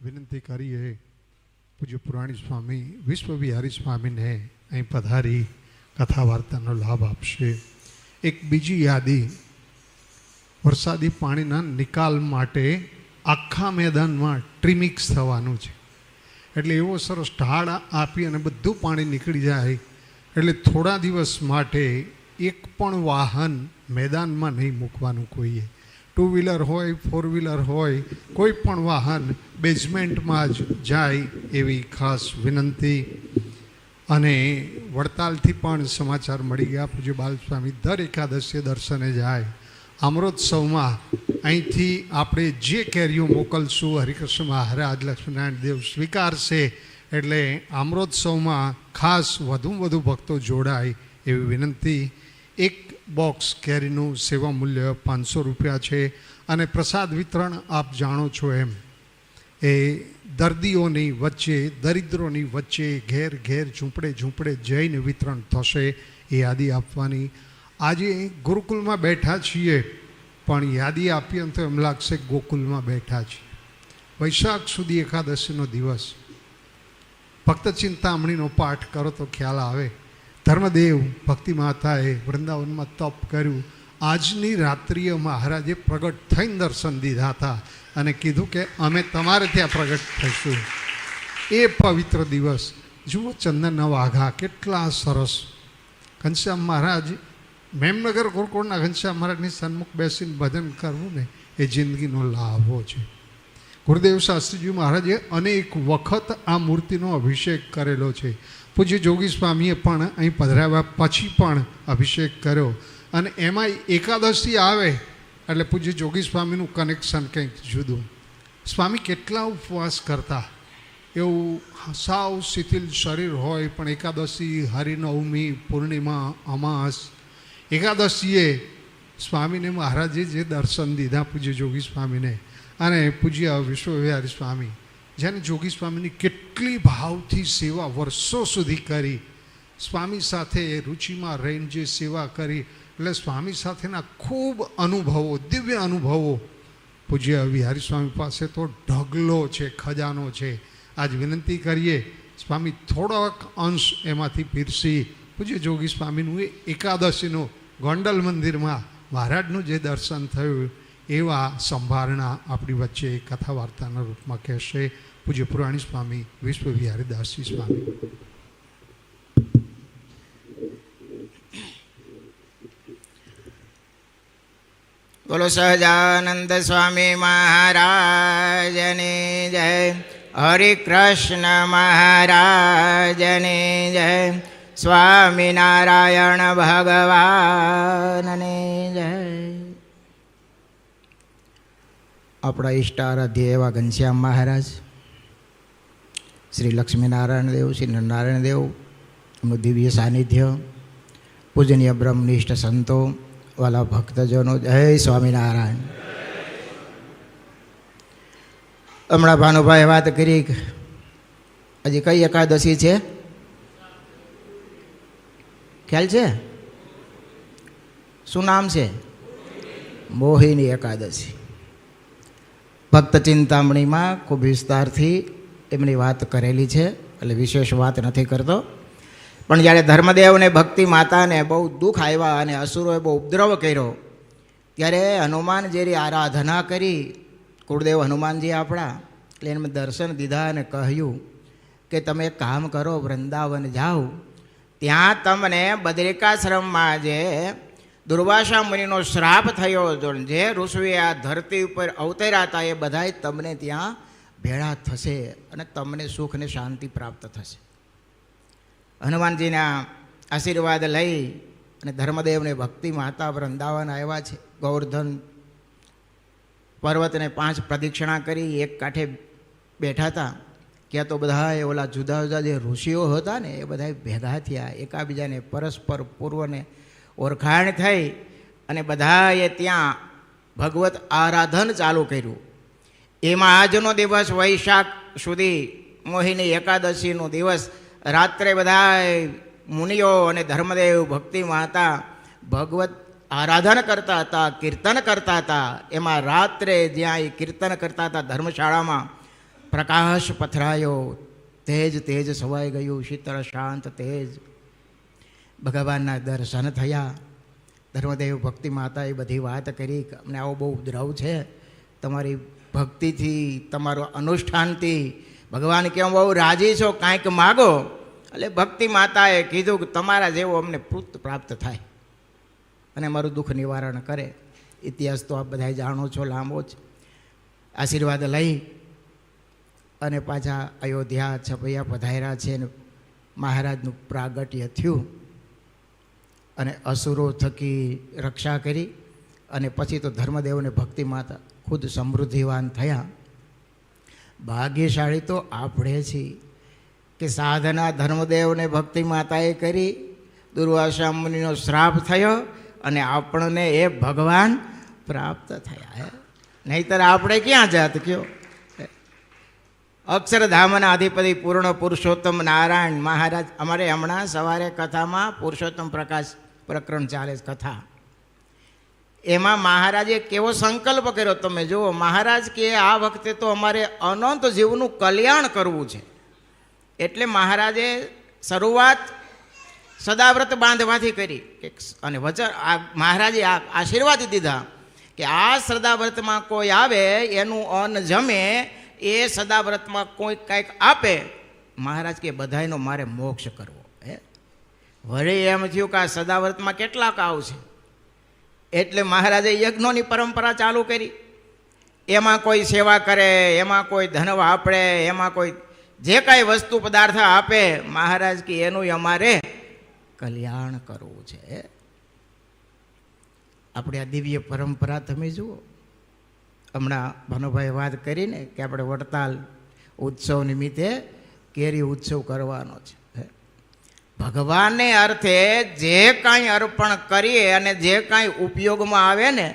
વિનંતી કરીએ પૂજ્ય પુરાણી સ્વામી વિશ્વવિહારી સ્વામીને અહીં પધારી કથા વાર્તાનો લાભ આપશે. એક બીજી યાદી, વરસાદી પાણીના નિકાલ માટે આખા મેદાનમાં ટ્રીમિક્સ થવાનું છે. એટલે એવો સરસ ઢાળ આપી અને બધું પાણી નીકળી જાય. એટલે થોડા દિવસ માટે એક પણ વાહન મેદાનમાં નહીં મૂકવાનું કોઈએ. 2 વ્હીલર હોય, 4 વ્હીલર હોય, કોઈ પણ વાહન બેઝમેન્ટમાં જ જાય એવી ખાસ વિનંતી. અને વડતાલથી પણ સમાચાર મળી ગયા, પૂજ્ય બાલસ્વામી દર એકાદશીએ દર્શને જાય. અમૃતસવમાં અહીંથી આપણે જે કેરીઓ મોકલશું હરિકૃષ્ણ મહારાજ લક્ષ્મીનારાયણ દેવ સ્વીકારશે. એટલે અમૃતસવમાં ખાસ વધુમાં વધુ ભક્તો જોડાય એવી વિનંતી. એક બોક્સ કેરીનું સેવા મૂલ્ય 500 રૂપિયા છે. અને પ્રસાદ વિતરણ આપ જાણો છો એમ એ દર્દીઓની વચ્ચે, દરિદ્રોની વચ્ચે ઘેર ઘેર ઝૂંપડે ઝૂંપડે જઈને વિતરણ થશે. એ યાદી આપવાની. આજે ગુરુકુલમાં બેઠા છીએ પણ યાદી આપીએ તો એમ લાગશે ગોકુલમાં બેઠા છીએ. વૈશાખ સુધી એકાદશીનો દિવસ. ભક્ત ચિંતામણીનો પાઠ કરો તો ખ્યાલ આવે. ધર્મદેવ ભક્તિ માતાએ વૃંદાવનમાં તપ કર્યું. આજની રાત્રિએ મહારાજે પ્રગટ થઈને દર્શન દીધા હતા અને કીધું કે અમે તમારે ત્યાં પ્રગટ થઈશું. એ પવિત્ર દિવસ જુઓ, ચંદનના વાઘા કેટલા સરસ. ઘનશ્યામ મહારાજ, મેમનગર ગુરુકુળના ઘનશ્યામ મહારાજની સન્મુખ બેસીને ભજન કરવું ને એ જિંદગીનો લાભો છે. ગુરુદેવ શાસ્ત્રીજી મહારાજે અનેક વખત આ મૂર્તિનો અભિષેક કરેલો છે. પૂજ્ય જોગી સ્વામીએ પણ અહીં પધરાવ્યા પછી પણ અભિષેક કર્યો. અને એમાં એકાદશી આવે એટલે પૂજ્ય જોગી સ્વામીનું કનેક્શન કંઈક જુદું. સ્વામી કેટલા ઉપવાસ કરતા. એવું સાવ શિથિલ શરીર હોય પણ એકાદશી, હરિનવમી, પૂર્ણિમા, અમાસ, એકાદશીએ સ્વામીને મહારાજે જે દર્શન દીધા પૂજ્ય જોગી સ્વામીને અને પૂજ્ય વિશ્વવિહારી સ્વામી, જેને જોગી સ્વામીની કેટલી ભાવથી સેવા વર્ષો સુધી કરી. સ્વામી સાથે રુચિમાં રહીને જે સેવા કરી, એટલે સ્વામી સાથેના ખૂબ અનુભવો, દિવ્ય અનુભવો પૂજ્ય વિહારી સ્વામી પાસે તો ઢગલો છે, ખજાનો છે. આજ વિનંતી કરીએ સ્વામી થોડોક અંશ એમાંથી પીરસી પૂજ્ય જોગી સ્વામીનું એ એકાદશીનું ગોંડલ મંદિરમાં મહારાજનું જે દર્શન થયું એવા સંભારણા આપણી વચ્ચે કથા વાર્તાના રૂપમાં કહેશે પૂજ્ય પુરાણી સ્વામી વિશ્વવિહારી દાસજી સ્વામી. બોલો સહજાનંદ સ્વામી મહારાજની જય. હરિકૃષ્ણ મહારાજની જય. સ્વામિનારાયણ ભગવાનની જય. આપણા ઈષ્ટારાધ્ય એવા ઘનશ્યામ મહારાજ, શ્રી લક્ષ્મીનારાયણ દેવ, શ્રી નરનારાયણ દેવ, એમનું દિવ્ય સાનિધ્ય, પૂજનીય બ્રહ્મનિષ્ઠ સંતો, વાલા ભક્તજનો, જય સ્વામિનારાયણ. હમણાં ભાનુભાઈ વાત કરી, હજી કઈ એકાદશી છે ખ્યાલ છે? શું નામ છે? મોહિની એકાદશી. ભક્ત ચિંતામણીમાં ખૂબ વિસ્તારથી એમની વાત કરેલી છે, એટલે વિશેષ વાત નથી કરતો. પણ જ્યારે ધર્મદેવને ભક્તિ માતાને બહુ દુઃખ આવ્યા અને અસુરોએ બહુ ઉપદ્રવ કર્યો, ત્યારે હનુમાનજીની આરાધના કરી. કુળદેવ હનુમાનજી આપણા, એટલે એને દર્શન દીધા અને કહ્યું કે તમે એક કામ કરો, વૃંદાવન જાઓ, ત્યાં તમને બદ્રિકાશ્રમમાં જે દુર્વાસા મુનિનો શ્રાપ થયો હતો, જે ઋષિએ આ ધરતી ઉપર અવતર્યા હતા, એ બધાય તમને ત્યાં ભેળા થશે અને તમને સુખ અને શાંતિ પ્રાપ્ત થશે. હનુમાનજીના આશીર્વાદ લઈ અને ધર્મદેવને ભક્તિ માતા વૃંદાવન આવ્યા છે. ગોવર્ધન પર્વતને 5 પ્રદક્ષિણા કરી એક કાંઠે બેઠા હતા. ક્યાં તો બધા ઓલા જુદા જુદા જે ઋષિઓ હતા ને એ બધા ભેગા થયા, એકાબીજાને પરસ્પર પૂર્વને ઓળખાણ થઈ અને બધાએ ત્યાં ભગવત આરાધન ચાલુ કર્યું. એમાં આજનો દિવસ વૈશાખ સુધી મોહિની એકાદશીનો દિવસ રાત્રે બધા મુનિઓ અને ધર્મદેવ ભક્તિ માતા ભગવત આરાધન કરતા હતા, કીર્તન કરતા હતા. એમાં રાત્રે જ્યાં એ કીર્તન કરતા હતા ધર્મશાળામાં, પ્રકાશ પથરાયો, તેજ તેજ સવાઈ ગયું, શીતળ શાંત તેજ. ભગવાનના દર્શન થયા. ધર્મદેવ ભક્તિ માતાએ બધી વાત કરી કે અમને આવો બહુ ઉપદ્રવ છે, તમારી ભક્તિથી, તમારું અનુષ્ઠાનથી ભગવાન કેમ બહુ રાજી છો, કાંઈક માગો. એટલે ભક્તિ માતાએ કીધું કે તમારા જેવો અમને પુત્ર પ્રાપ્ત થાય અને મારું દુઃખ નિવારણ કરે. ઇતિહાસ તો આપ બધા જાણો છો, લાંબો જ. આશીર્વાદ લઈ અને પાછા અયોધ્યા છપૈયા પધાર્યા છે. ને મહારાજનું પ્રાગટ્ય થયું અને અસુરો થકી રક્ષા કરી. અને પછી તો ધર્મદેવને ભક્તિ માતા ખુદ સમૃદ્ધિવાન થયા. ભાગ્યશાળી તો આપણે છીએ કે સાધના ધર્મદેવને ભક્તિ માતાએ કરી, દુર્વાસા મુનિનો શ્રાપ થયો અને આપણને એ ભગવાન પ્રાપ્ત થયા. નહીતર આપણે ક્યાં જાત કયો? અક્ષરધામના અધિપતિ પૂર્ણ પુરુષોત્તમ નારાયણ મહારાજ, અમારે હમણાં સવારે કથામાં પુરુષોત્તમ પ્રકાશ પ્રકરણ ચાલે કથા, એમાં મહારાજે કેવો સંકલ્પ કર્યો તમે જુઓ. મહારાજ કે આ વખતે તો અમારે અનંત જીવનું કલ્યાણ કરવું છે. એટલે મહારાજે શરૂઆત સદાવ્રત બાંધવાથી કરી અને વચન મહારાજે આશીર્વાદ દીધા કે આ સદાવ્રતમાં કોઈ આવે એનું અન્ન જમે, એ સદાવ્રતમાં કોઈ કંઈક આપે. મહારાજ કે બધાયનો મારે મોક્ષ કરવો. વળી એમ થયું કે આ સદાવ્રતમાં કેટલાક આવશે, એટલે મહારાજે યજ્ઞોની પરંપરા ચાલુ કરી. એમાં કોઈ સેવા કરે, એમાં કોઈ ધનવ આપે, એમાં કોઈ જે કાંઈ વસ્તુ પદાર્થ આપે, મહારાજ કે એનું અમારે કલ્યાણ કરવું છે. આપણે આ દિવ્ય પરંપરા તમે જુઓ. હમણાં ભાનુભાઈ વાત કરીને કે આપણે વડતાલ ઉત્સવ નિમિત્તે કેરી ઉત્સવ કરવાનો છે. ભગવાનને અર્થે જે કાંઈ અર્પણ કરીએ અને જે કાંઈ ઉપયોગમાં આવે ને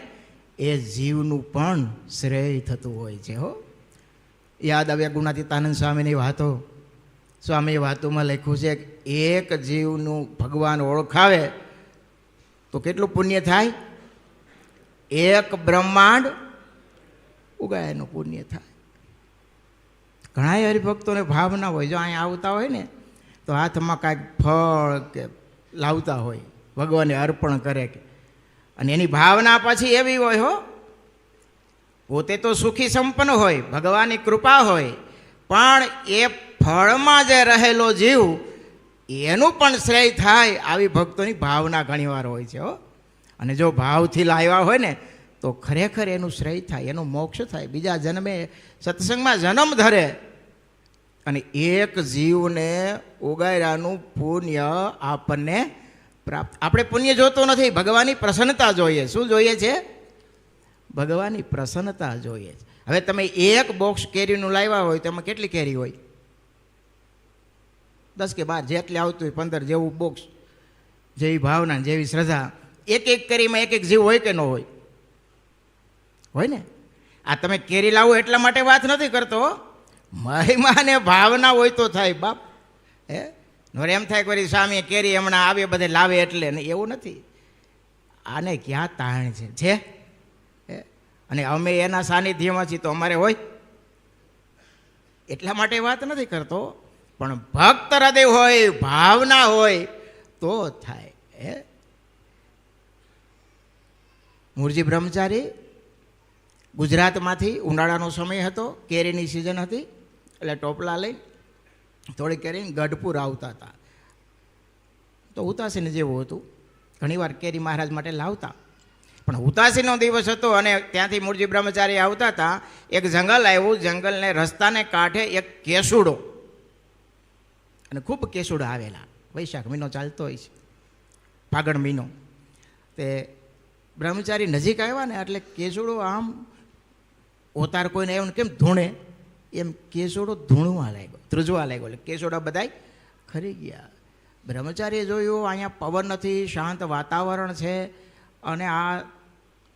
એ જીવનું પણ શ્રેય થતું હોય છે. હો, યાદ આવ્યા ગુણાતીતાનંદ સ્વામીની વાતો. સ્વામી વાતોમાં લખ્યું છે કે એક જીવનું ભગવાન ઓળખાવે તો કેટલું પુણ્ય થાય? એક બ્રહ્માંડ ઉગાયનું પુણ્ય થાય. ઘણા હરિભક્તોને ભાવના હોય, જો અહીંયા આવતા હોય ને તો હાથમાં કાંઈક ફળ કે લાવતા હોય, ભગવાનને અર્પણ કરે કે, અને એની ભાવના પછી એવી હોય, હો, પોતે તો સુખી સંપન્ન હોય, ભગવાનની કૃપા હોય, પણ એ ફળમાં જે રહેલો જીવ એનું પણ શ્રેય થાય, આવી ભક્તોની ભાવના ઘણીવાર હોય છે. હો, અને જો ભાવથી લાવ્યા હોય ને તો ખરેખર એનું શ્રેય થાય, એનું મોક્ષ થાય, બીજા જન્મે સત્સંગમાં જન્મ ધરે અને એક જીવને ઉગાર્યાનું પુણ્ય આપણને પ્રાપ્ત. આપણે પુણ્ય જોતો નથી, ભગવાનની પ્રસન્નતા જોઈએ. શું જોઈએ છે? ભગવાનની પ્રસન્નતા જોઈએ છે. હવે તમે એક બોક્સ કેરીનું લાવ્યા હોય તો એમાં કેટલી કેરી હોય? 10 કે 12 જેટલી આવતું હોય, 15 જેવું બોક્સ, જેવી ભાવના જેવી શ્રદ્ધા. એક એક કેરીમાં એક એક જીવ હોય કે ન હોય? હોય ને. આ તમે કેરી લાવો એટલા માટે વાત નથી કરતો, મહિમા ને ભાવના હોય તો થાય બાપ. એમ થાય કે સ્વામી કેરી હમણાં આવે બધે લાવે એટલે, એવું નથી. આને ક્યાં તાણ છે? અને અમે એના સાનિધ્યમાં છીએ તો અમારે હોય એટલા માટે વાત નથી કરતો, પણ ભક્ત હૃદય હોય, ભાવના હોય તો થાય. મૂળજી બ્રહ્મચારી ગુજરાતમાંથી, ઉનાળાનો સમય હતો, કેરીની સિઝન હતી, એટલે ટોપલા લઈ થોડી કેરી ગઢપુર આવતા હતા. તો હુતાસીને જેવું હતું, ઘણીવાર કેરી મહારાજ માટે લાવતા. પણ હુતાસીનો દિવસ હતો અને ત્યાંથી મૂળજી બ્રહ્મચારી આવતા હતા. એક જંગલ આવ્યું, જંગલને રસ્તાને કાંઠે એક કેસુડો, અને ખૂબ કેસુડા આવેલા. વૈશાખ મહિનો ચાલતો હોય છે, ફાગણ મહિનો. તે બ્રહ્મચારી નજીક આવ્યા ને એટલે કેસુડો આમ ઓતાર કોઈને એવું કેમ ધૂણે એમ કેસુડો ધૂણવા લાગ્યો, ધ્રુજવા લાગ્યો. એટલે કેસુડા બધાય ખરી ગયા. બ્રહ્મચારીએ જોયું અહીંયા પવન નથી, શાંત વાતાવરણ છે, અને આ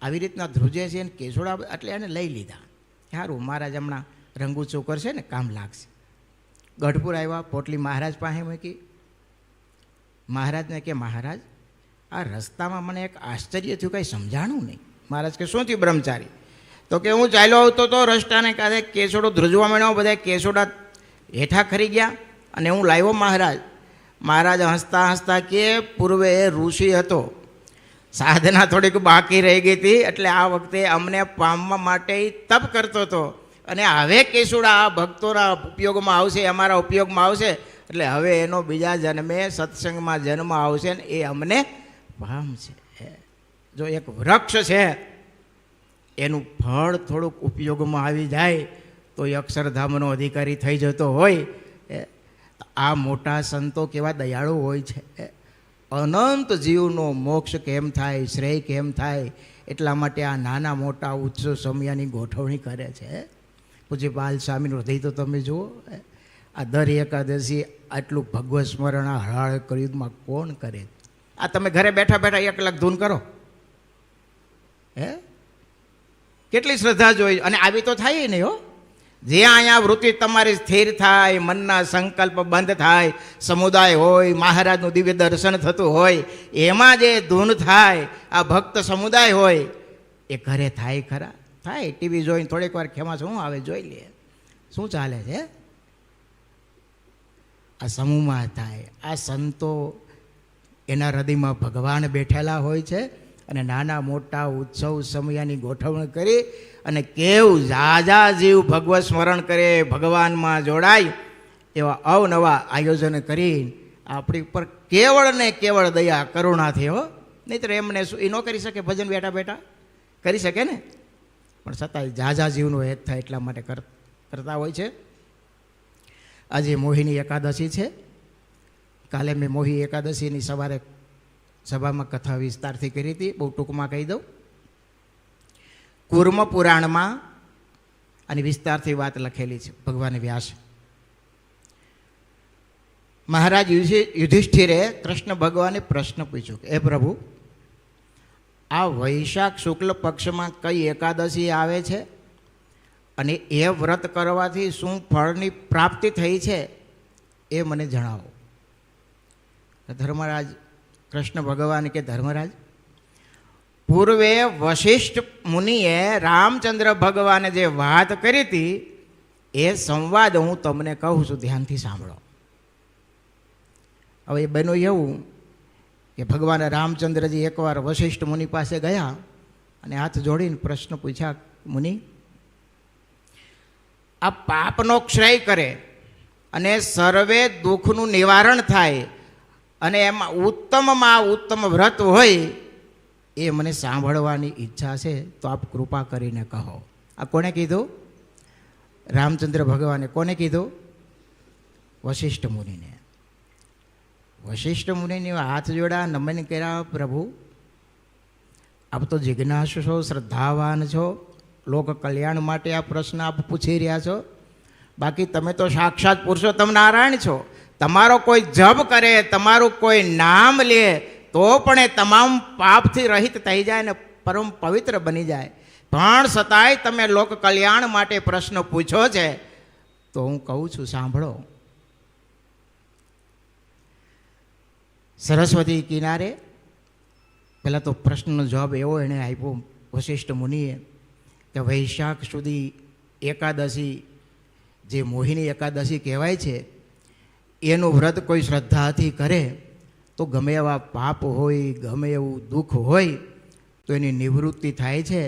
આવી રીતના ધ્રુજે છે ને કેસુડા, એટલે એને લઈ લીધા. સારું, મહારાજ હમણાં રંગુચો કરશે ને કામ લાગશે. ગઢપુર આવ્યા, પોટલી મહારાજ પાસે મૂકી. મહારાજને કે મહારાજ આ રસ્તામાં મને એક આશ્ચર્ય થયું, કંઈ સમજાણું નહીં. મહારાજ કે શું થયું બ્રહ્મચારી? તો કે હું ચાલ્યો આવતો તો રસ્તાને કાંઠે કેસોડો ધ્રુજવા માંડ્યો, બધા કેસોડા હેઠા ખરી ગયા અને હું લાવ્યો મહારાજ. મહારાજ હસતા હસતા કે પૂર્વે ઋષિ હતો, સાધના થોડીક બાકી રહી ગઈ હતી, એટલે આ વખતે અમને પામવા માટે તપ કરતો હતો, અને હવે કેસુડા આ ભક્તોના ઉપયોગમાં આવશે, અમારા ઉપયોગમાં આવશે, એટલે હવે એનો બીજા જન્મે સત્સંગમાં જન્મ આવશે ને એ અમને પામશે. જો એક વૃક્ષ છે એનું ફળ થોડુંક ઉપયોગમાં આવી જાય તો એ અક્ષરધામનો અધિકારી થઈ જતો હોય. આ મોટા સંતો કેવા દયાળુ હોય છે. અનંત જીવનો મોક્ષ કેમ થાય, શ્રેય કેમ થાય, એટલા માટે આ નાના મોટા ઉત્સવ સમયાની ગોઠવણી કરે છે. પૂજ્ય બાલ સ્વામીનું હૃદય તો તમે જુઓ. આ દર એકાદશી આટલું ભગવત સ્મરણ આ હળાળ કળિયુગમાં કોણ કરે? આ તમે ઘરે બેઠા બેઠા 1 કલાક ધૂન કરો, કેટલી શ્રદ્ધા જોઈ. અને આવી તો થાય નહીં હો. જે અહીંયા વૃત્તિ તમારી સ્થિર થાય, મનના સંકલ્પ બંધ થાય, સમુદાય હોય, મહારાજનું દિવ્ય દર્શન થતું હોય, એમાં જે ધૂન થાય, આ ભક્ત સમુદાય હોય, એ ઘરે થાય ખરા? થાય. ટીવી જોઈને થોડીક વાર ખેમાં શું આવે જોઈ લે, શું ચાલે છે. આ સમૂહમાં થાય. આ સંતો એના હૃદયમાં ભગવાન બેઠેલા હોય છે, અને નાના મોટા ઉત્સવ સમયાની ગોઠવણી કરી અને કેવું ઝાઝા જીવ ભગવત સ્મરણ કરે, ભગવાનમાં જોડાય, એવા અવનવા આયોજન કરીને આપણી ઉપર કેવળ ને કેવળ દયા કરુણાથી હો. નહીંતર એમને શું એ ન કરી શકે? ભજન બેઠા બેઠા કરી શકે ને, પણ છતાંય ઝાઝા જીવનો હેત થાય એટલા માટે કરતા હોય છે. આજે મોહિની એકાદશી છે. કાલે મેં મોહી એકાદશીની સવારે સભામાં કથા વિસ્તારથી કરી હતી, બહુ ટૂંકમાં કહી દઉં. કુર્મ પુરાણમાં આની વિસ્તારથી વાત લખેલી છે ભગવાન વ્યાસ. મહારાજ યુધિષ્ઠિરે કૃષ્ણ ભગવાને પ્રશ્ન પૂછ્યો કે હે પ્રભુ, આ વૈશાખ શુક્લ પક્ષમાં કઈ એકાદશી આવે છે અને એ વ્રત કરવાથી શું ફળની પ્રાપ્તિ થઈ છે એ મને જણાવો. ધર્મરાજ કૃષ્ણ ભગવાન કે ધર્મરાજ, પૂર્વે વશિષ્ઠ મુનિએ રામચંદ્ર ભગવાને જે વાત કરી હતી એ સંવાદ હું તમને કહું છું, ધ્યાનથી સાંભળો. હવે એ બન્યું એવું કે ભગવાન રામચંદ્રજી એકવાર વશિષ્ઠ મુનિ પાસે ગયા અને હાથ જોડીને પ્રશ્ન પૂછ્યા, મુનિ, આ પાપનો ક્ષય કરે અને સર્વે દુઃખનું નિવારણ થાય અને એમાં ઉત્તમમાં ઉત્તમ વ્રત હોય એ મને સાંભળવાની ઈચ્છા છે, તો આપ કૃપા કરીને કહો. આ કોને કીધું? રામચંદ્ર ભગવાને. કોને કીધું? વશિષ્ઠ મુનિને. વશિષ્ઠ મુનિને હાથ જોડા, નમન કર્યા, પ્રભુ આપ તો જિજ્ઞાસુ છો, શ્રદ્ધાવાન છો, લોક કલ્યાણ માટે આ પ્રશ્ન આપ પૂછી રહ્યા છો. બાકી તમે તો સાક્ષાત પુરુષોત્તમ નારાયણ છો. તમારો કોઈ જપ કરે, તમારું કોઈ નામ લે તો પણ એ તમામ પાપથી રહિત થઈ જાય ને પરમ પવિત્ર બની જાય. પણ છતાંય તમે લોક કલ્યાણ માટે પ્રશ્ન પૂછો છે, તો હું કહું છું સાંભળો. સરસ્વતી કિનારે પહેલાં તો પ્રશ્નનો જવાબ એવો એણે આપ્યો વશિષ્ઠ મુનિએ કે વૈશાખ સુધી એકાદશી, જે મોહિની એકાદશી કહેવાય છે, એનું વ્રત કોઈ શ્રદ્ધાથી કરે તો ગમે એવા પાપ હોય, ગમે એવું દુઃખ હોય તો એની નિવૃત્તિ થાય છે.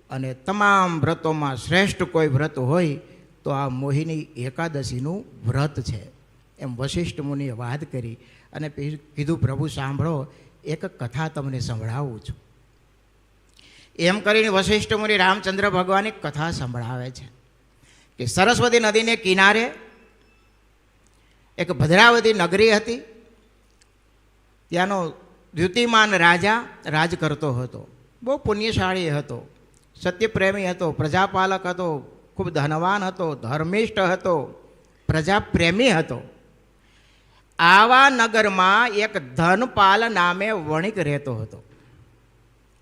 અને તમામ વ્રતોમાં શ્રેષ્ઠ કોઈ વ્રત હોય તો આ મોહિની એકાદશીનું વ્રત છે. એમ વશિષ્ઠ મુનિએ વાત કરી અને કીધું, પ્રભુ સાંભળો, એક કથા તમને સંભળાવું છું. એમ કરીને વશિષ્ઠ મુનિ રામચંદ્ર ભગવાનની કથા સંભળાવે છે કે સરસ્વતી નદીને કિનારે એક ભદ્રાવતી નગરી હતી. ત્યાંનો દ્યુતિમાન રાજા રાજ કરતો હતો. બહુ પુણ્યશાળી હતો, સત્યપ્રેમી હતો, પ્રજાપાલક હતો, ખૂબ ધનવાન હતો, ધર્મિષ્ઠ હતો, પ્રજાપ્રેમી હતો. આવા નગરમાં એક ધનપાલ નામે વણિક રહેતો હતો.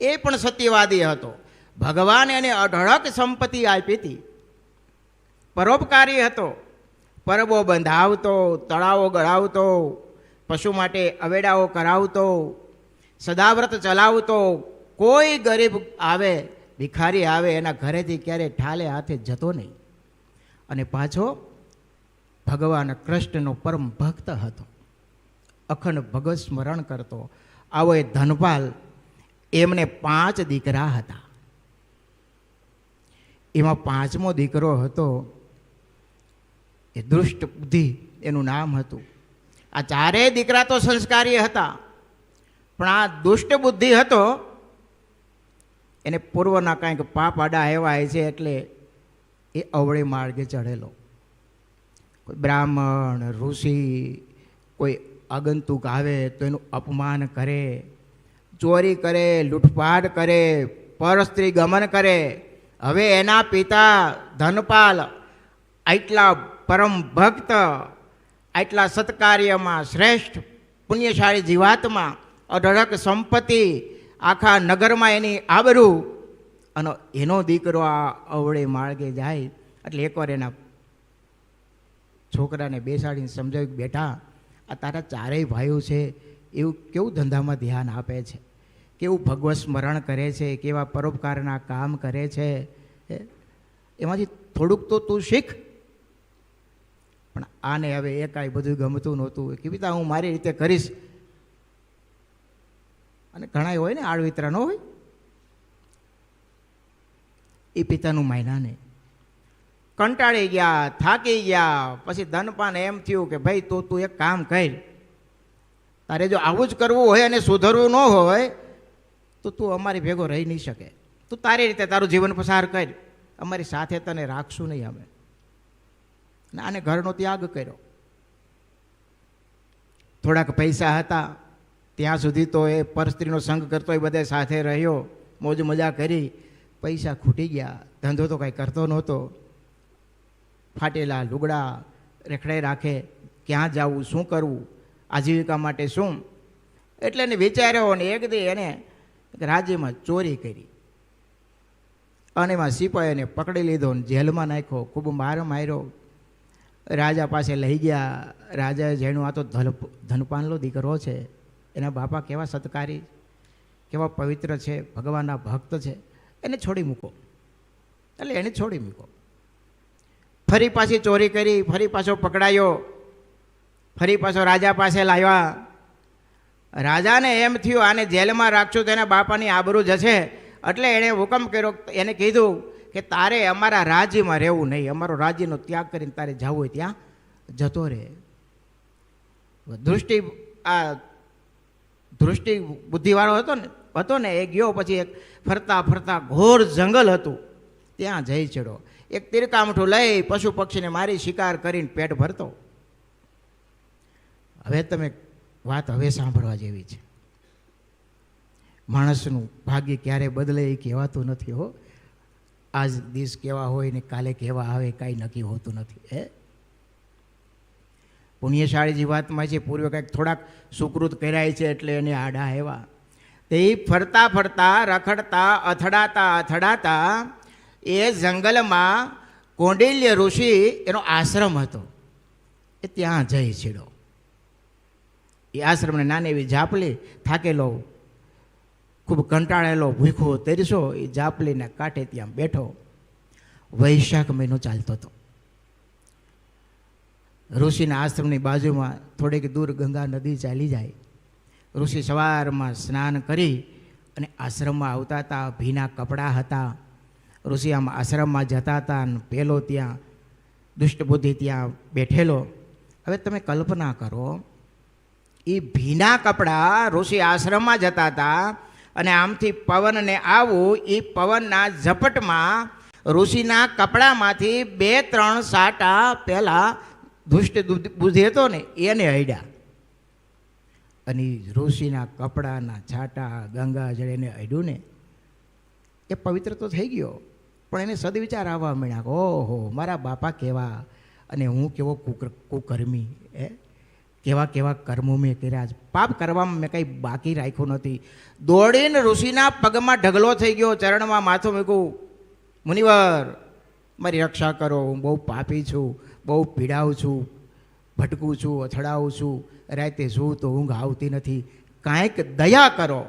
એ પણ સત્યવાદી હતો. ભગવાને એને અઢળક સંપત્તિ આપી હતી. પરોપકારી હતો. પરબો બંધાવતો, તળાવો ગળાવતો, પશુ માટે અવેડાઓ કરાવતો, સદાવ્રત ચલાવતો, કોઈ ગરીબ આવે ભિખારી આવે એના ઘરેથી ક્યારેય ઠાલે હાથે જતો નહીં. અને પાછો ભગવાન કૃષ્ણનો પરમ ભક્ત હતો, અખંડ ભગવત સ્મરણ કરતો. આવો એ ધનપાલ, એમને 5 દીકરા હતા. એમાં 5મો દીકરો હતો એ દુષ્ટ બુદ્ધિ, એનું નામ હતું. આ 4 દીકરા તો સંસ્કારી હતા, પણ આ દુષ્ટ બુદ્ધિ હતો, એને પૂર્વના કાંઈક પાપ આડા આવ્યા છે, એટલે એ અવળે માર્ગે ચઢેલો. કોઈ બ્રાહ્મણ, ઋષિ, કોઈ આગંતુક આવે તો એનું અપમાન કરે, ચોરી કરે, લૂંટફાટ કરે, પરસ્ત્રી ગમન કરે. હવે એના પિતા ધનપાલ આટલા પરમ ભક્ત, આટલા સત્કાર્યમાં શ્રેષ્ઠ પુણ્યશાળી જીવાત્મા, અઢળક સંપત્તિ, આખા નગરમાં એની આબરૂ, અને એનો દીકરો આ અવળે માર્ગે જાય. એટલે એકવાર એના છોકરાને બેસાડીને સમજાવ્યું, બેટા આ તારા 4 ભાઈઓ છે, એવું કેવું ધંધામાં ધ્યાન આપે છે, કેવું ભગવત સ્મરણ કરે છે, કેવા પરોપકારના કામ કરે છે, એમાંથી થોડુંક તો તું શીખ. પણ આને હવે એકાઈ બધું ગમતું નહોતું. કે પિતા હું મારી રીતે કરીશ. અને ઘણા હોય ને આળવિતરા ન હોય, એ પિતાનું માયના ને કંટાળી ગયા, થાકી ગયા. પછી ધનપાને એમ થયું કે ભાઈ તું એક કામ કર, તારે જો આવું જ કરવું હોય અને સુધરવું ન હોય તો તું અમારી ભેગો રહી નહીં શકે. તું તારી રીતે તારું જીવન પસાર કર, અમારી સાથે તને રાખશું નહીં અમે. અને આને ઘરનો ત્યાગ કર્યો. થોડાક પૈસા હતા ત્યાં સુધી તો એ પરસ્ત્રીનો સંગ કરતો એ બધે સાથે રહ્યો, મોજ મજા કરી. પૈસા ખૂટી ગયા, ધંધો તો કાંઈ કરતો નહોતો. ફાટેલા લુગડા રેખડે રાખે, ક્યાં જવું, શું કરવું, આજીવિકા માટે શું. એટલે એને વિચાર્યો, અને એક દી એને રાજ્યમાં ચોરી કરી, અને એમાં સિપાહીને પકડી લીધો, જેલમાં નાખ્યો, ખૂબ માર માર્યો. રાજા પાસે લઈ ગયા. રાજાએ જાણ્યું આ તો ધનપાલનો દીકરો છે, એના બાપા કેવા સત્કારી, કેવા પવિત્ર છે, ભગવાનના ભક્ત છે, એને છોડી મૂકો. એટલે એને છોડી મૂકો. ફરી પાછી ચોરી કરી, ફરી પાછો પકડાયો, ફરી પાછો રાજા પાસે લાવ્યા. રાજાને એમ થયું આને જેલમાં રાખશું તો એના બાપાની આબરૂ જશે. એટલે એણે હુકમ કર્યો, એને કીધું કે તારે અમારા રાજ્યમાં રહેવું નહીં, અમારો રાજ્યનો ત્યાગ કરીને તારે જવું હોય ત્યાં જતો રહે. દૃષ્ટિ બુદ્ધિવાળો હતો ને એ ગયો. પછી એક ફરતા ફરતા ઘોર જંગલ હતું, ત્યાં જઈ ચડ્યો. એક તીરકામઠું લઈ પશુ પક્ષીને મારી શિકાર કરીને પેટ ભરતો. હવે તમે વાત હવે સાંભળવા જેવી છે. માણસનું ભાગ્ય ક્યારે બદલે એ કહેવાતું નથી હો. આજ દિવસ કેવા હોય ને કાલે કેવા આવે કાંઈ નક્કી હોતું નથી. પુણ્યશાળી જીવાત્મા છે, પૂર્વે કંઈક થોડાક સુકૃત કર્યા છે એટલે એને આડા આવ્યા. તે ફરતા ફરતા, રખડતા, અથડાતા એ જંગલમાં કૌંડિલ્ય ઋષિ એનો આશ્રમ હતો, એ ત્યાં જઈ છેડો. એ આશ્રમને નાની એવી જાપલી, થાકેલો, ખૂબ કંટાળેલો, ભૂખો તરસો, એ જાપલીના કાંઠે ત્યાં બેઠો. વૈશાખ મહિનો ચાલતો હતો. ઋષિના આશ્રમની બાજુમાં થોડીક દૂર ગંગા નદી ચાલી જાય. ઋષિ સવારમાં સ્નાન કરી અને આશ્રમમાં આવતા હતા. ભીના કપડાં હતા. ઋષિ આમ આશ્રમમાં જતા હતા અને પેલો ત્યાં દુષ્ટ બુદ્ધિ ત્યાં બેઠેલો. હવે તમે કલ્પના કરો, એ ભીના કપડાં ઋષિ આશ્રમમાં જતા હતા અને આમથી પવનને આવું, એ પવનના ઝપટમાં ઋષિના કપડામાંથી 2-3 સાટા પહેલાં દુષ્ટ બુદ્ધિ હતો ને એને અડ્યા. અને ઋષિના કપડાના છાટા ગંગા જળ એને અડ્યું ને એ પવિત્ર તો થઈ ગયો, પણ એને સદવિચાર આવવા માંડ્યા, ઓહો મારા બાપા કેવા અને હું કેવો કુકર્મી, કેવા કેવા કર્મો મેં કર્યા. પાપ કરવામાં મેં કંઈ બાકી રાખ્યું નથી. દોડીને ઋષિના પગમાં ઢગલો થઈ ગયો, ચરણમાં માથું મૂક્યું, મુનિવર મારી રક્ષા કરો, હું બહુ પાપી છું, બહુ પીડાવું છું, ભટકું છું, અથડાવું છું, રાતે શું તો ઊંઘ આવતી નથી, કાંઈક દયા કરો.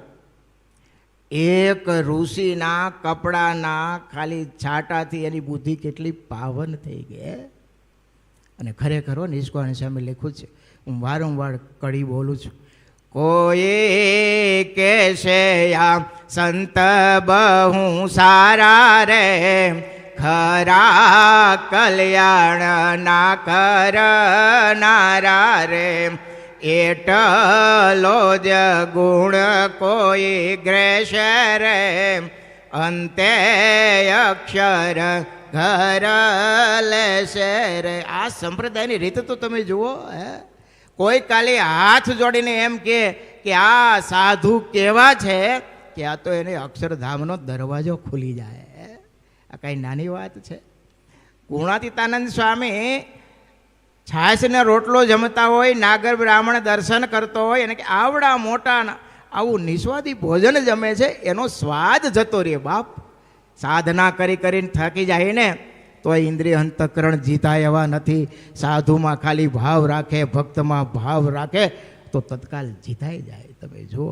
એક ઋષિના કપડાના ખાલી છાંટાથી એની બુદ્ધિ કેટલી પાવન થઈ ગઈ. અને ખરેખર નિષ્કાળ સામે લખ્યું છે, હું વારંવાર કડી બોલું છું. કોઈ કહેશે આ સંત બહુ સારા રે, ખરા કલ્યાણ ના કરનારા રે, એટલો જ ગુણ કોઈ ગ્રેશે રે, અંતે અક્ષર ઘર લેશે રે. આ સંપ્રદાયની રીત તો તમે જુઓ. કોઈ કાલે હાથ જોડીને એમ કે આ સાધુ કેવા છે કે આ તો એને અક્ષરધામનો દરવાજો ખુલી જાય. આ કાંઈ નાની વાત છે. ગુણાતીતાનંદ સ્વામી છાશ ને રોટલો જમતા હોય, નાગર બ્રાહ્મણ દર્શન કરતો હોય અને કે આવડા મોટા આવું નિસ્વાદી ભોજન જમે છે, એનો સ્વાદ જતો રહે. બાપ સાધના કરી કરીને થાકી જાય ને તો ઇન્દ્રિય અંતઃકરણ જીતાય એવા નથી. સાધુમાં ખાલી ભાવ રાખે, ભક્તમાં ભાવ રાખે તો તત્કાલ જીતાઈ જાય. તમે જુઓ.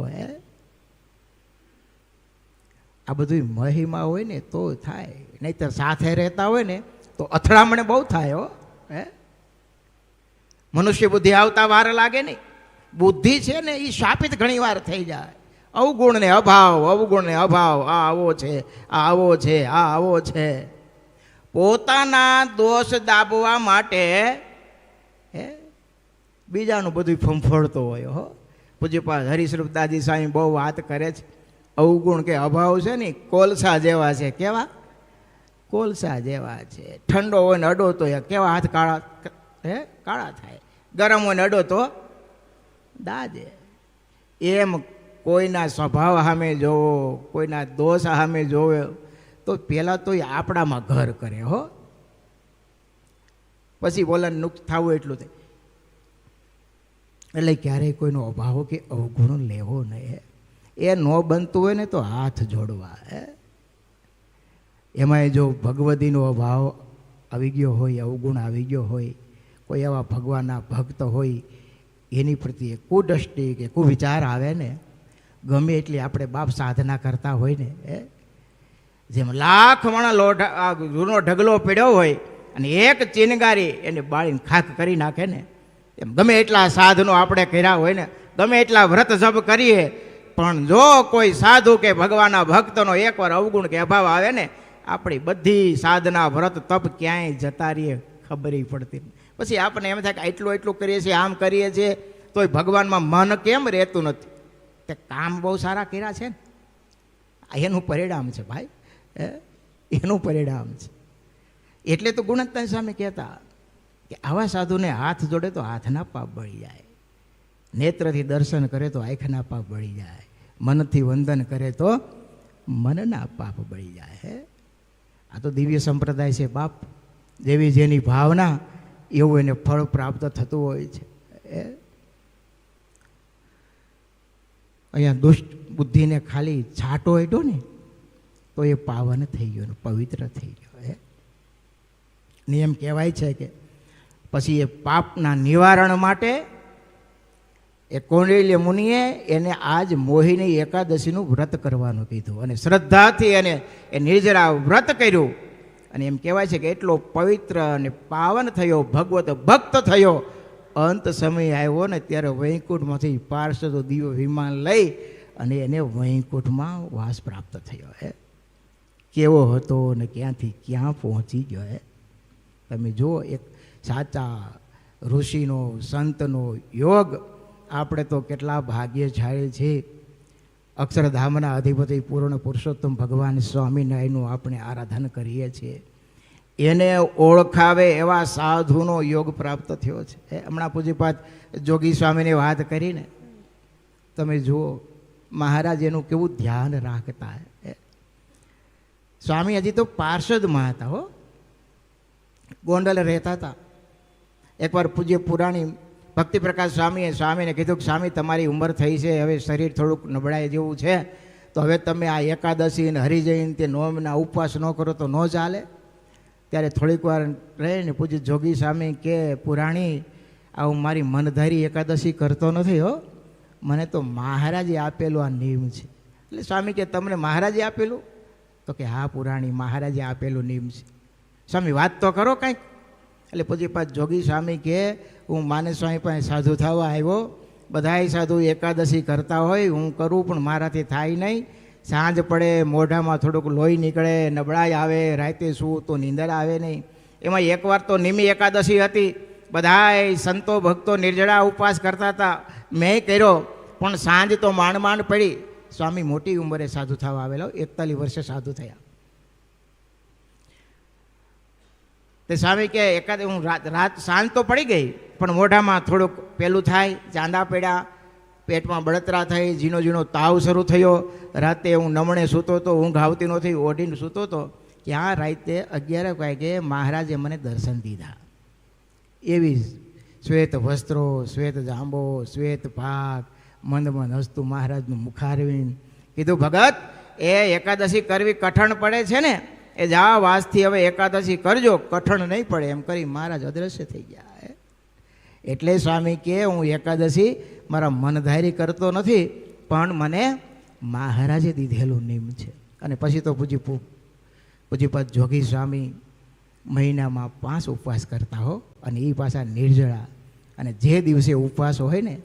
આ બધું મહિમા હોય ને તો થાય, નહીંતર સાથે રહેતા હોય ને તો અથડામણ બહુ થાય. મનુષ્ય બુદ્ધિ આવતા વાર લાગે નહીં. બુદ્ધિ છે ને એ શાપિત ઘણી વાર થઈ જાય. અવગુણ ને અભાવ, અવગુણ ને અભાવ, આ આવો છે, આ આવો છે, આ આવો છે. પોતાના દોષ દાબવા માટે બીજાનું બધું ફંફોડતો હોય. પૂજ્યપાદ હરિસ્વરૂપ દાદી સ્વામી બહુ વાત કરે છે. અવગુણ કે અભાવ છે ને કોલસા જેવા છે. કેવા? કોલસા જેવા છે. ઠંડો હોય ને અડો તો કેવા હાથ કાળા કાળા થાય, ગરમ હોય ને અડો તો દાજે. એમ કોઈના સ્વભાવ સામે જોવો, કોઈના દોષ સામે જોવે તો પહેલાં તો આપણામાં ઘર કરે. પછી બોલાને નુકસાન થવું એટલું થાય. એટલે ક્યારેય કોઈનો અભાવ કે અવગુણ લેવો નહીં. એ ન બનતું હોય ને તો હાથ જોડવા. એમાંય જો ભગવતીનો અભાવ આવી ગયો હોય, અવગુણ આવી ગયો હોય, કોઈ એવા ભગવાનના ભક્ત હોય, એની પ્રત્યે કુદૃષ્ટિ કે કુવિચાર આવે ને, ગમે એટલી આપણે બાપ સાધના કરતા હોય ને, જેમ લાખ મણા જૂનો ઢગલો પીડ્યો હોય અને એક ચિનગારી એને બાળીને ખાક કરી નાખે ને, એમ ગમે એટલા સાધનો આપણે કર્યા હોય ને, ગમે એટલા વ્રત જપ કરીએ, પણ જો કોઈ સાધુ કે ભગવાનના ભક્તનો એકવાર અવગુણ કે અભાવ આવે ને, આપણી બધી સાધના વ્રત તપ ક્યાંય જતા રહીએ ખબર પડતી. પછી આપણને એમ થાય કે એટલું એટલું કરીએ છીએ, આમ કરીએ છીએ, તોય ભગવાનમાં મન કેમ રહેતું નથી? તે કામ બહુ સારા કર્યા છે ને, એનું પરિણામ છે ભાઈ, એનું પરિણામ છે. એટલે તો ગુણવત્તા સામે કહેતા કે આવા સાધુને હાથ જોડે તો હાથના પાપ બળી જાય, નેત્રથી દર્શન કરે તો આંખના પાપ બળી જાય, મનથી વંદન કરે તો મનના પાપ બળી જાય. આ તો દિવ્ય સંપ્રદાય છે બાપ. જેવી જેની ભાવના એવું એને ફળ પ્રાપ્ત થતું હોય છે. અહીંયા દુષ્ટ બુદ્ધિને ખાલી છાંટો હેઠો ને તો એ પાવન થઈ ગયો, પવિત્ર થઈ ગયો. નિયમ કહેવાય છે કે પછી એ પાપના નિવારણ માટે એ કૌંડિલ્ય મુનિએ એને આજ મોહિની એકાદશીનું વ્રત કરવાનું કીધું અને શ્રદ્ધાથી એને એ નિર્જરા વ્રત કર્યું. અને એમ કહેવાય છે કે એટલો પવિત્ર અને પાવન થયો, ભગવત ભક્ત થયો. અંત સમય આવ્યો ને ત્યારે વૈકુંઠમાંથી પાર્ષદો દિવ્ય વિમાન લઈ અને એને વૈકુંઠમાં વાસ પ્રાપ્ત થયો. કેવો હતો ને ક્યાંથી ક્યાં પહોંચી ગયો. તમે જુઓ, એક સાચા ઋષિનો સંતનો યોગ. આપણે તો કેટલા ભાગ્યશાળી છે. અક્ષરધામના અધિપતિ પૂર્ણ પુરુષોત્તમ ભગવાન સ્વામિનારાયણનું આપણે આરાધન કરીએ છીએ. એને ઓળખાવે એવા સાધુનો યોગ પ્રાપ્ત થયો છે. હમણાં પૂજ્યપાદ જોગી સ્વામીની વાત કરીને તમે જુઓ, મહારાજ એનું કેવું ધ્યાન રાખતા. સ્વામી હજી તો પાર્ષદમાં હતા. ગોંડલ રહેતા હતા. એકવાર પૂજ્ય પુરાણી ભક્તિ પ્રકાશ સ્વામીને કીધું કે સ્વામી તમારી ઉંમર થઈ છે, હવે શરીર થોડુંક નબળાઈ જેવું છે, તો હવે તમે આ એકાદશી અને હરિજયંતી નોમના ઉપવાસ ન કરો તો ન ચાલે. ત્યારે થોડીક વાર રહીને પૂજ્ય જોગી સ્વામી કે પુરાણી, હું મારી મનધારી એકાદશી કરતો નથી. મને તો મહારાજે આપેલો આ નિયમ છે. એટલે સ્વામી કે તમને મહારાજે આપેલું? તો કે હા પુરાણી, મહારાજે આપેલું નિયમ છે. સ્વામી વાત તો કરો કંઈક. એટલે પૂજ્યપાદ જોગી સ્વામી કે હું માનસ સ્વામી પાસે સાધુ થવા આવ્યો, બધાય સાધુ એકાદશી કરતા હોય, હું કરું પણ મારાથી થાય નહીં. સાંજ પડે મોઢામાં થોડુંક લોહી નીકળે, નબળાઈ આવે, રાતે સૂવું તો નીંદર આવે નહીં. એમાં એકવાર તો નિમી એકાદશી હતી, બધાય સંતો ભક્તો નિર્જળા ઉપવાસ કરતા હતા, મેં કર્યો પણ સાંજ તો માંડ માંડ પડી. સ્વામી મોટી ઉંમરે સાધુ થવા આવેલો, 41 વર્ષે સાધુ થયા. તે સ્વામી કે એકાદ હું રાત સાંજ તો પડી ગઈ પણ મોઢામાં થોડુંક પેલું થાય, ચાંદા પડ્યા, પેટમાં બળતરા થઈ, ઝીણો ઝીણો તાવ શરૂ થયો. રાતે હું નમણે સૂતો હતો, ઊંઘ આવતી નહોતી, ઓઢીને સૂતો હતો. ત્યાં રાતે 11 વાગે મહારાજે મને દર્શન દીધા. એવી શ્વેત વસ્ત્રો, શ્વેત જાંબો, શ્વેત ભાગ, મંદ મંદ હસતું મહારાજનું મુખારવીન. કીધું ભગત એ એકાદશી કરવી કઠણ પડે છે ને, એ જા વાસથી હવે એકાદશી કરજો, કઠણ નહીં પડે એમ કરી મહારાજ અદ્રશ્ય થઈ ગયા. એટલે સ્વામી કે હું એકાદશી મારા મનધારી કરતો નથી, પણ મને મહારાજે દીધેલું નિયમ છે. અને પછી તો પૂજ્યપાદ જોગી સ્વામી મહિનામાં 5 ઉપવાસ કરતા હો, અને એ પાછા નિર્જળા. અને જે દિવસે ઉપવાસ હોય ને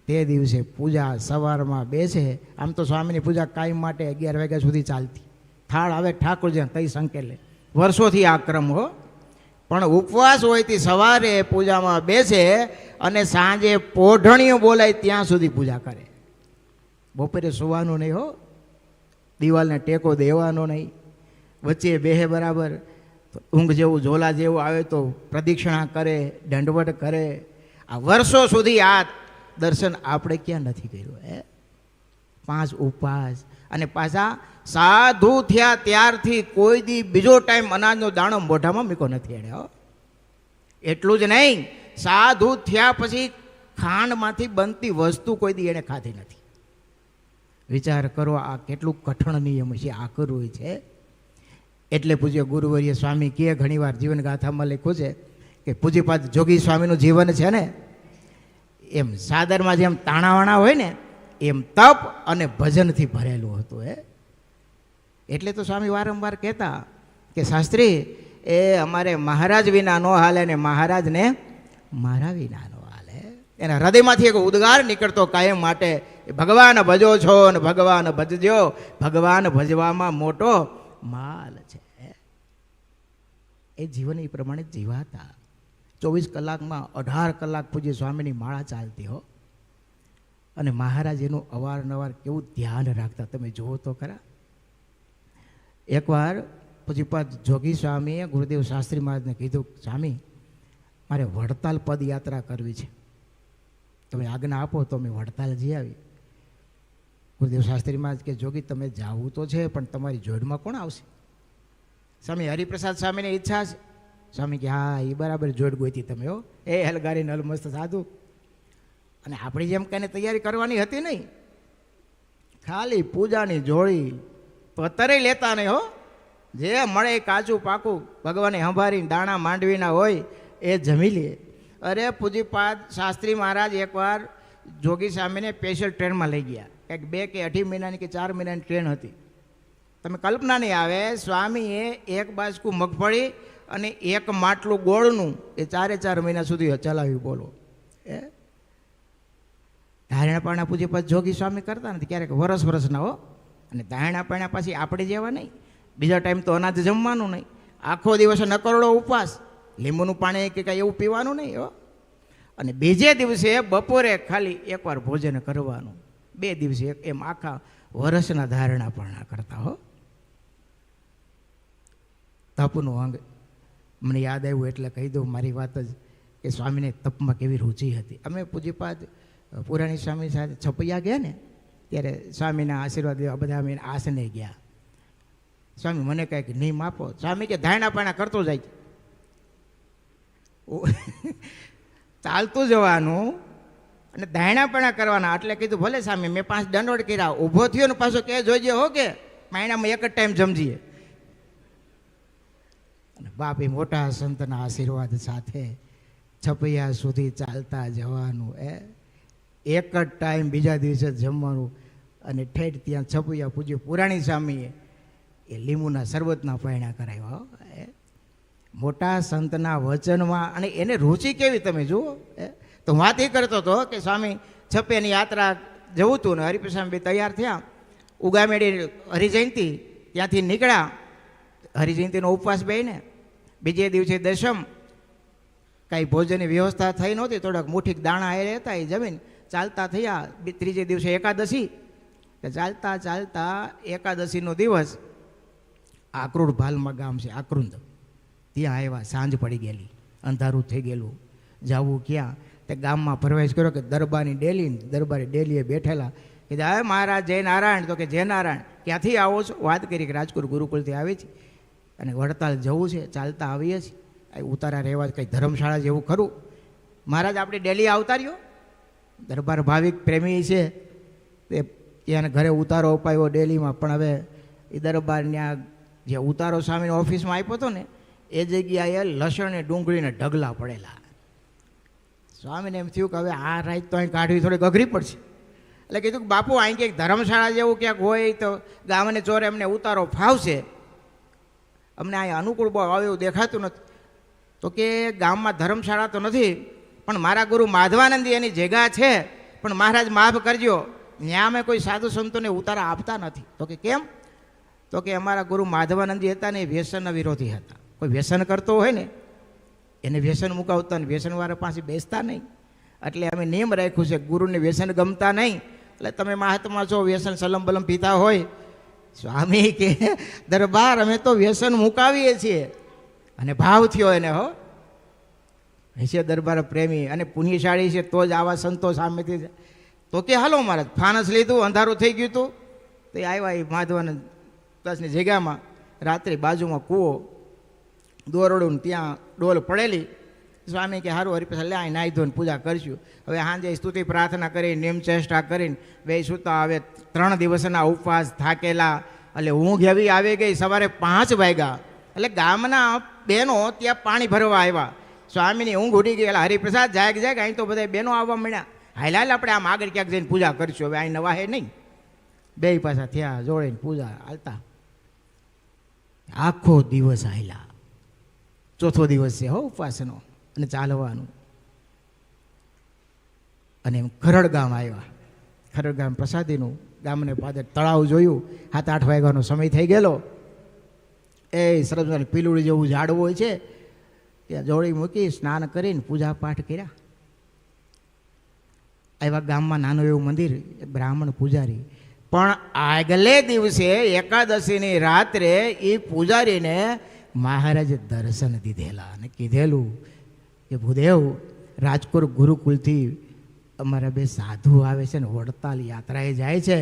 તે દિવસે પૂજા સવારમાં બેસે. આમ તો સ્વામીની પૂજા કાયમ માટે 11 વાગ્યા સુધી ચાલતી, થાળ આવે ઠાકોરજીને કઈ સંકેલે, વર્ષોથી આ ક્રમ હો. પણ ઉપવાસ હોય તે સવારે પૂજામાં બેસે અને સાંજે પોઢણીઓ બોલાય ત્યાં સુધી પૂજા કરે. બપોરે સુવાનું નહીં હો, દિવાલને ટેકો દેવાનો નહીં, વચ્ચે બેહે બરાબર, ઊંઘ જેવું ઝોલા જેવું આવે તો પ્રદક્ષિણા કરે, દંડવટ કરે. આ વર્ષો સુધી આ દર્શન આપણે ક્યાં નથી કર્યું? 5 ઉપવાસ. અને પાછા સાધુ થયા ત્યારથી કોઈ દી બીજો ટાઈમ અનાજનો દાણો મોઢામાં મૂકો નથી એણે. એટલું જ નહીં, સાધુ થયા પછી ખાંડમાંથી બનતી વસ્તુ કોઈ દી એણે ખાધી નથી. વિચાર કરો આ કેટલું કઠણ નિયમ છે, આ કરવું છે. એટલે પૂજ્ય ગુરુવર્ય સ્વામી કે ઘણીવાર જીવન ગાથામાં લખ્યું છે કે પૂજ્યપાદ જોગી સ્વામીનું જીવન છે ને એમ સાદરમાં જેમ તાણાવાણા હોય ને એમ તપ અને ભજનથી ભરેલું હતું. એટલે તો સ્વામી વારંવાર કહેતા કે શાસ્ત્રી એ અમારે મહારાજ વિના ન હાલે ને મહારાજને મારા વિના ન હાલે. એના હૃદયમાંથી એક ઉદ્ગાર નીકળતો કાયમ માટે, ભગવાન ભજો છો ને ભગવાન ભજજો, ભગવાન ભજવામાં મોટો માલ છે. એ જીવન એ પ્રમાણે જીવાતા. 24 કલાકમાં 18 કલાક પૂજ્ય સ્વામીની માળા ચાલતી હો. અને મહારાજ એનું અવારનવાર કેવું ધ્યાન રાખતા તમે જુઓ તો ખરા. એકવાર પૂજ્યપાદ જોગી સ્વામીએ ગુરુદેવ શાસ્ત્રી મહારાજને કીધું, સ્વામી મારે વડતાલ પદયાત્રા કરવી છે, તમે આજ્ઞા આપો તો અમે વડતાલ જઈ આવી. ગુરુદેવ શાસ્ત્રી મહારાજ કે જોગી તમે જાવું તો છે પણ તમારી જોડમાં કોણ આવશે? સ્વામી હરિપ્રસાદ સ્વામીની ઈચ્છા છે. સ્વામી કે હા એ બરાબર જોડ ગોતી તમે હો, એ હલગારી નલમસ્ત સાધુ. અને આપણી જેમ કઈને તૈયારી કરવાની હતી નહીં, ખાલી પૂજાની જોડી પતરે લેતા નહીં હો, જે મળે કાચું પાકું ભગવાને સંભાળીને દાણા માંડવીના હોય એ જમી લે. અરે પૂજ્યપાદ શાસ્ત્રી મહારાજ એકવાર જોગી સ્વામીને સ્પેશિયલ ટ્રેનમાં લઈ ગયા, કંઈક 2 કે 18 મહિનાની કે 4 મહિનાની ટ્રેન હતી. તમે કલ્પના નહીં આવે, સ્વામીએ એક બાજકું મગફળી અને એક માટલું ગોળનું એ 4 મહિના સુધી ચલાવ્યું. બોલો એ ધારણા પાણા પૂજ્યપાદ જોગી સ્વામી કરતા નથી, ક્યારેક વરસના હો. અને ધારણા પાણા પછી આપણે જેવા નહીં, બીજા ટાઈમ તો અનાજ જમવાનું નહીં, આખો દિવસ નકરોડો ઉપવાસ, લીંબુનું પાણી કે કાંઈ એવું પીવાનું નહીં હો. અને બીજે દિવસે બપોરે ખાલી એકવાર ભોજન કરવાનું, 2 દિવસે એમ આખા વર્ષના ધારણા પાણા કરતા હો. તપનું અંગ મને યાદ આવ્યું એટલે કહી દઉં મારી વાત જ, કે સ્વામીને તપમાં કેવી રુચિ હતી. અમે પૂજ્યપાદ પુરાણી સ્વામી સાથે છપૈયા ગયા ને ત્યારે સ્વામીના આશીર્વાદ દેવા બધા અમે આસને ગયા. સ્વામી મને કંઈક નિયમ આપો. સ્વામી કે ધારણા પાણા કરતો જાય, ચાલતું જવાનું અને ધારણા પાણા કરવાના. એટલે કીધું ભલે સ્વામી, મેં 5 દંડવટ કર્યા, ઊભો થયો ને પાછો કે જોઈજે હો કે મહિનામાં એક જ ટાઈમ જમજીએ. અને બાપ એ મોટા સંતના આશીર્વાદ સાથે છપૈયા સુધી ચાલતા જવાનું. એક જ ટાઈમ બીજા દિવસે જમવાનું. અને ઠેઠ ત્યાં છપૈયા પૂજ્ય પુરાણી સ્વામીએ એ લીંબુના શરબતના પૈણા કરાવ્યા. મોટા સંતના વચનમાં અને એને રુચિ કેવી તમે જુઓ. તો હું વાત એ કરતો હતો કે સ્વામી છપ્પેની યાત્રા જવું હતું ને હરિપ્રસાદ ભાઈ તૈયાર થયા, ઉગામેડી હરિજયંતિ ત્યાંથી નીકળ્યા. હરિજયંતિનો ઉપવાસ બેને બીજે દિવસે દશમ, કાંઈ ભોજનની વ્યવસ્થા થઈ નહોતી, થોડાક મુઠ્ઠીક દાણા એ હતા, એ જમીન ચાલતા થયા. ત્રીજે દિવસે એકાદશી, ચાલતા ચાલતા એકાદશીનો દિવસ આકૃંદ ભાલમાં ગામ છે આકૃંદ, ત્યાં આવ્યા. સાંજ પડી ગયેલી, અંધારું થઈ ગયેલું, જવું ક્યાં? તે ગામમાં પ્રવેશ કર્યો કે દરબારી ડેલીએ બેઠેલા. કે હા મહારાજ જય નારાયણ. તો કે જય નારાયણ. ક્યાંથી આવો છો? વાત કરી કે રાજકોટ ગુરુકુળથી આવે છે અને વડતાલ જવું છે, ચાલતા આવીએ છીએ. ઉતારા રહેવા કંઈ ધર્મશાળા જેવું ખરું? મહારાજ આપણે ડેલી આવતા રહ્યો. દરબાર ભાવિક પ્રેમી છે, તે ત્યાં ઘરે ઉતારો અપાયો ડેલીમાં. પણ હવે એ દરબારના જે ઉતારો સ્વામીની ઓફિસમાં આપ્યો હતો ને, એ જગ્યાએ લસણ ને ડુંગળીને ઢગલા પડેલા. સ્વામીને એમ થયું કે હવે આ રાત તો અહીં કાઢવી થોડીક અઘરી પડશે. એટલે કીધું કે બાપુ અહીં ક્યાંક ધર્મશાળા જેવું ક્યાંક હોય તો ગામને ચોરે અમને ઉતારો ફાવશે, અમને અહીં અનુકૂળ બહુ આવે એવું દેખાતું નથી. તો કે ગામમાં ધર્મશાળા તો નથી, પણ મારા ગુરુ માધવાનંદી એની જગ્યા છે, પણ મહારાજ માફ કરજો, ત્યાં અમે કોઈ સાધુ સંતોને ઉતારા આપતા નથી. તો કે કેમ? તો કે અમારા ગુરુ માધવાનંદી હતા ને એ વ્યસનના વિરોધી હતા. કોઈ વ્યસન કરતો હોય ને એને વ્યસન મુકાવતા ને વ્યસનવાળા પાસે બેસતા નહીં. એટલે અમે નિયમ રાખ્યું છે ગુરુને વ્યસન ગમતા નહીં. એટલે તમે મહાત્મા છો, વ્યસન સલમ બલમ પીતા હોય. સ્વામી કે દરબાર અમે તો વ્યસન મુકાવીએ છીએ. અને ભાવ થયો એને. હો છે દરબાર પ્રેમી અને પુણ્યશાળી છે, તો જ આવા સંતો સામેથી. તો કે હાલો મહારાજ, ફાનસ લીધું, અંધારું થઈ ગયું હતું, તો આવ્યા એ માધવાનંદ દાસની જગ્યામાં. રાત્રે બાજુમાં કૂવો દોરડું, ત્યાં ડોલ પડેલી. સ્વામી કે સારું હરિપ્રસાદ લે અહીં નાહી ધોઈને પૂજા કરશું. હવે સાંજે સ્તુતિ પ્રાર્થના કરી નિયમ ચેષ્ટા કરીને બે સુતા. હવે 3 દિવસના ઉપવાસ થાકેલા, એટલે ઊંઘ એવી આવી ગઈ. સવારે 5 વાગ્યા એટલે ગામના બહેનો ત્યાં પાણી ભરવા આવ્યા. સ્વામીની ઊંઘ ઉડી ગઈ. એટલે હરિપ્રસાદ જાગ અહીં તો બધા બહેનો આવવા મળ્યા. હાલ આપણે આમ આગળ ક્યાંક જઈને પૂજા કરશું, હવે અહીં નવા હે નહીં. બે પાછા થયા જોડીને પૂજા હાલતા. આખો દિવસ હાલ્યા. ચોથો દિવસ છે હો ઉપવાસનો અને ચાલવાનું. અને એમ ખરડ ગામ આવ્યા. ખરડ ગામ પ્રસાદીનું ગામને પાદર તળાવ જોયું. 7-8 વાગ્યાનો સમય થઈ ગયેલો. એ સરસ પીલુડી જેવું ઝાડવું હોય છે, ત્યાં જોડી મૂકી સ્નાન કરીને પૂજા પાઠ કર્યા. આવ્યા ગામમાં નાનું એવું મંદિર, બ્રાહ્મણ પૂજારી. પણ આગલે દિવસે એકાદશીની રાત્રે એ પૂજારીને મહારાજે દર્શન દીધેલા અને કીધેલું કે ભૂદેવ, રાજકોટ ગુરુકુળથી અમારા 2 સાધુ આવે છે ને વડતાલ યાત્રાએ જાય છે,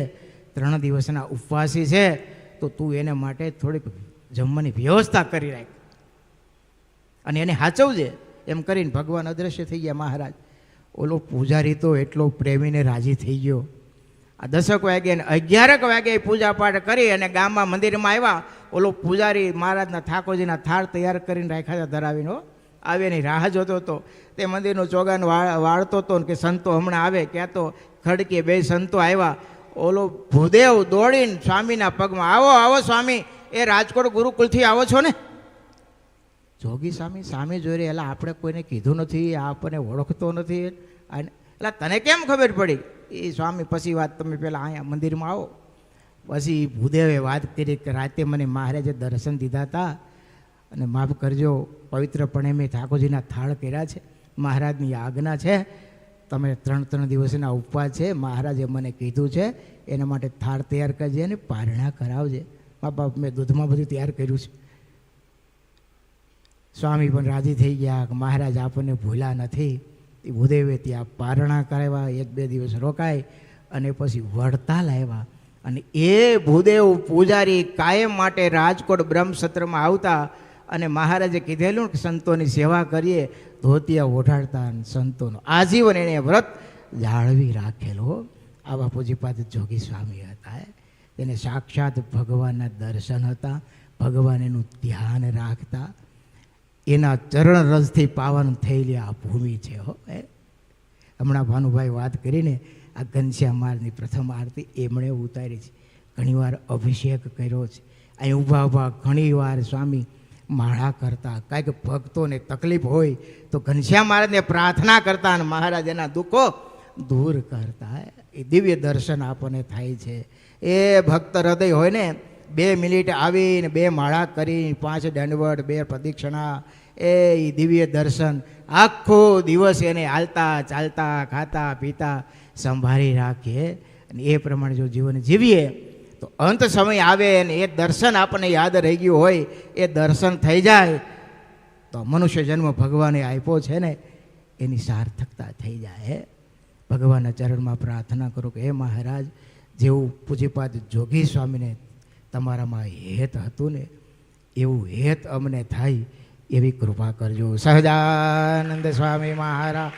3 દિવસના ઉપવાસી છે, તો તું એને માટે થોડીક જમવાની વ્યવસ્થા કરી રાખ અને એને સાચવજે. એમ કરીને ભગવાન અદૃશ્ય થઈ ગયા મહારાજ. ઓલો પૂજારી તો એટલો પ્રેમીને રાજી થઈ ગયો. આ 10 વાગે અને 11 વાગે પૂજા પાઠ કરી અને ગામમાં મંદિરમાં આવ્યા. ઓલો પૂજારી મહારાજના ઠાકોરજીના થાળ તૈયાર કરીને રાખ્યા હતા ધરાવીને. આવે એની રાહ જોતો હતો. તે મંદિરનું ચોગાન વાળતો હતો કે સંતો હમણાં આવે. ક્યાં તો ખડકે 2 સંતો આવ્યા. ઓલો ભૂદેવ દોડીને સ્વામીના પગમાં, આવો આવો સ્વામી, એ રાજકોટ ગુરુકુળથી આવો છો ને? જોગી સ્વામી સામે જોઈ રહ્યા. એટલે આપણે કોઈને કીધું નથી, આપણને ઓળખતો નથી. એટલે તને કેમ ખબર પડી? એ સ્વામી પછી વાત, તમે પહેલાં અહીંયા મંદિરમાં આવો. પછી ભૂદેવે વાત કરી કે રાતે મને મહારાજે દર્શન દીધા હતા અને માફ કરજો, પવિત્રપણે મેં ઠાકોરજીના થાળ કર્યા છે. મહારાજની આજ્ઞા છે, તમે 3 દિવસના ઉપવાસ છે, મહારાજે મને કીધું છે એના માટે થાળ તૈયાર કરજે અને પારણા કરાવજે. મા બાપ મેં દૂધમાં બધું તૈયાર કર્યું છે. સ્વામી પણ રાજી થઈ ગયા કે મહારાજ આપણને ભૂલ્યા નથી. એ ભૂદેવે ત્યાં પારણા કરાવ્યા. 1-2 દિવસ રોકાય અને પછી વડતાલ આવ્યા. અને એ ભૂદેવ પૂજારી કાયમ માટે રાજકોટ બ્રહ્મસત્રમાં આવતા અને મહારાજે કીધેલું કે સંતોની સેવા કરીએ, ધોતિયા ઓઢાડતા સંતોનો આજીવન એણે વ્રત જાળવી રાખેલો. આવા પૂજ્યપાદ જોગી સ્વામી હતા. તેને સાક્ષાત ભગવાનના દર્શન હતા. ભગવાન એનું ધ્યાન રાખતા. એના ચરણ રસથી પાવન થયેલી આ ભૂમિ છે. હમણાં ભાનુભાઈ વાત કરીને આ ઘનશ્યામ મહારાજની પ્રથમ આરતી એમણે ઉતારી છે. ઘણીવાર અભિષેક કર્યો છે. અહીં ઊભા ઊભા ઘણીવાર સ્વામી માળા કરતા. કાંઈક ભક્તોને તકલીફ હોય તો ઘનશ્યામ મહારાજને પ્રાર્થના કરતા અને મહારાજ એના દુઃખો દૂર કરતા. એ દિવ્ય દર્શન આપણને થાય છે. એ ભક્ત હૃદય હોય ને 2 મિનિટ આવીને 2 માળા કરી 5 દંડવત 2 પ્રદક્ષિણા, એ દિવ્ય દર્શન આખો દિવસ એને હાલતા ચાલતા ખાતા પીતા સંભાળી રાખીએ અને એ પ્રમાણે જો જીવન જીવીએ તો અંત સમય આવે અને એ દર્શન આપણને યાદ રહી ગયું હોય, એ દર્શન થઈ જાય તો મનુષ્ય જન્મ ભગવાને આપ્યો છે ને એની સાર્થકતા થઈ જાય. ભગવાનના ચરણમાં પ્રાર્થના કરું કે હે મહારાજ, જેવું પૂજ્યપાદ જોગી સ્વામીને તમારામાં હેત હતું ને એવું હેત અમને થાય એવી કૃપા કરજો. સહજાનંદ સ્વામી મહારાજ.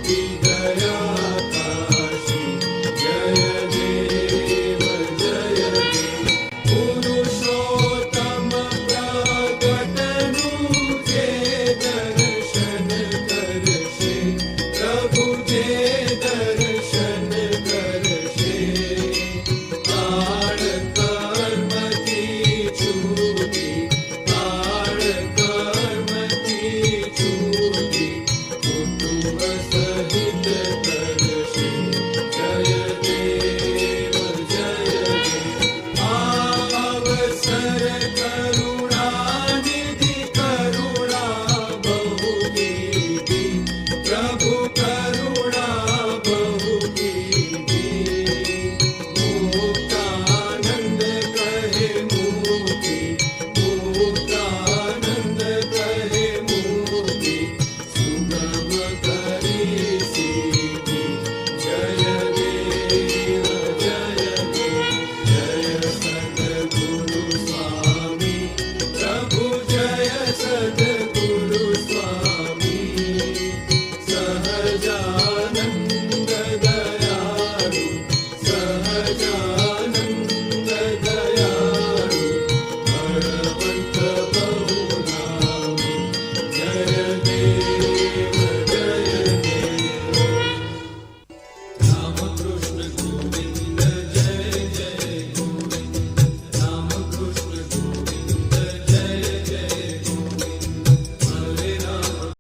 Be